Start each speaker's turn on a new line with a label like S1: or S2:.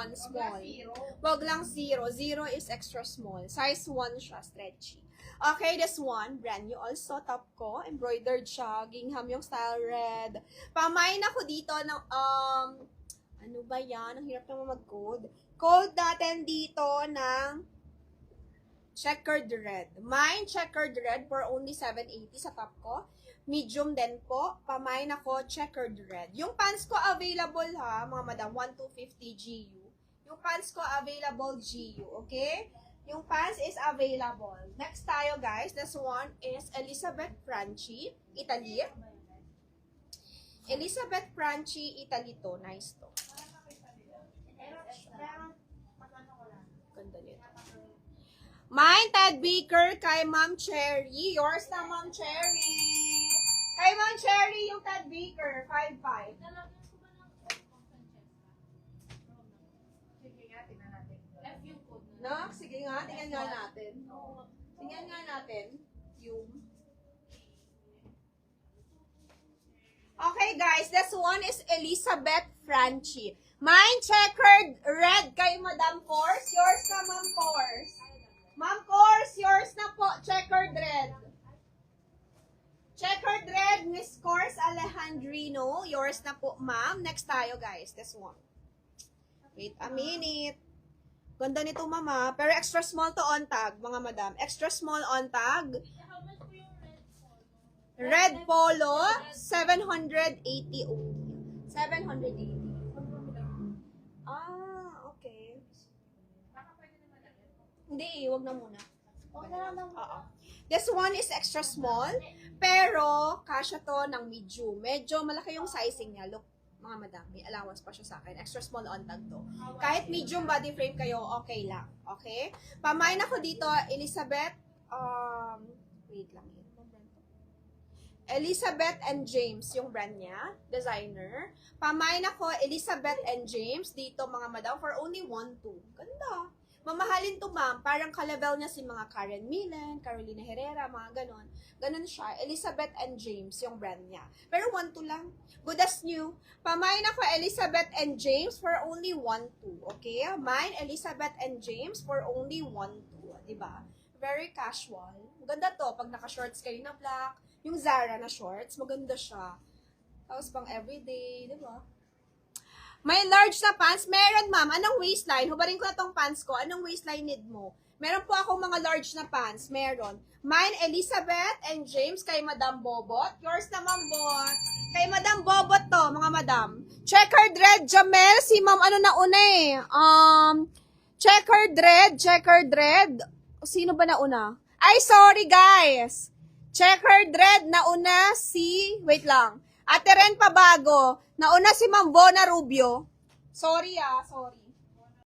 S1: 1, small. Wag lang 0. 0 is extra small. Size 1 siya, stretchy. Okay, this one, brand new also, top ko. Embroidered siya. Gingham yung style red. Pamain ako dito ng, ano ba yan? Ang hirap naman mag-code. Code natin dito ng checkered red. Mine, checkered red for only 780 sa top ko. Medium din po. Pamain ako, checkered red. Yung pants ko available ha, mga madam, 1250 GU. Yung pants ko available GU, okay? Yung pants is available. Next tayo guys, this one is Elizabeth Franchi, Italy. Elizabeth Franchi, Italy to. Nice to. Ganda nito. Mine, Ted Baker, kay Ma'am Cherry. Yours na, Ma'am Cherry. Kay Ma'am Cherry, yung Ted Baker, 5'5". No? Sige nga, tingnan nga natin. Tingnan nga natin yung... Okay guys, this one is Elizabeth Franchi. Mine, checkered red kay Madam Kors. Yours na, Ma'am Kors. Ma'am Kors, yours na po, checkered red. Checkered red, Miss Kors Alejandrino. Yours na po, ma'am. Next tayo, guys. This one. Wait a minute. Ganda nito, mama. Pero extra small to on tag, mga madam. Extra small on tag. Red polo, 780 only. 780. Ah, okay. Hindi, wag na muna. Oo. This one is extra small, pero kasya to ng medium. Medyo malaki yung sizing niya. Look, mga madam, may allowance pa siya sa akin. Extra small on tag to. Kahit medium body frame kayo, okay lang. Okay? Pamain ako dito, Elizabeth, wait lang yun. Elizabeth and James, yung brand niya, designer. Pamain ako, Elizabeth and James, dito mga madam, for only 1.2. Ganda. Mamahalin to ma'am, parang ka-level niya si mga Karen Millen, Carolina Herrera, mga ganon. Ganon siya, Elizabeth and James, yung brand niya. Pero 1.2 lang. Good as new. Pamain ako, Elizabeth and James, for only 1.2. Okay? Mine, Elizabeth and James, for only 1.2. Diba? Very casual. Maganda to, pag naka-shorts kayo na black, yung Zara na shorts, maganda siya. Tapos pang everyday, di ba? May large na pants? Meron, ma'am. Anong waistline? Hubarin ko na tong pants ko. Anong waistline need mo? Meron po akong mga large na pants. Meron. Mine, Elizabeth and James kay Madam Bobot. Yours na, Ma'am Bot. Kay Madam Bobot to, mga madam. Checkered red, Jamel. Si ma'am, ano na una eh? Checkered red. Sino ba na una? Ay, sorry, guys. Checkered red, nauna si... Wait lang. Ate Ren Pabago. Nauna si Ma'am Bona Rubio. Sorry.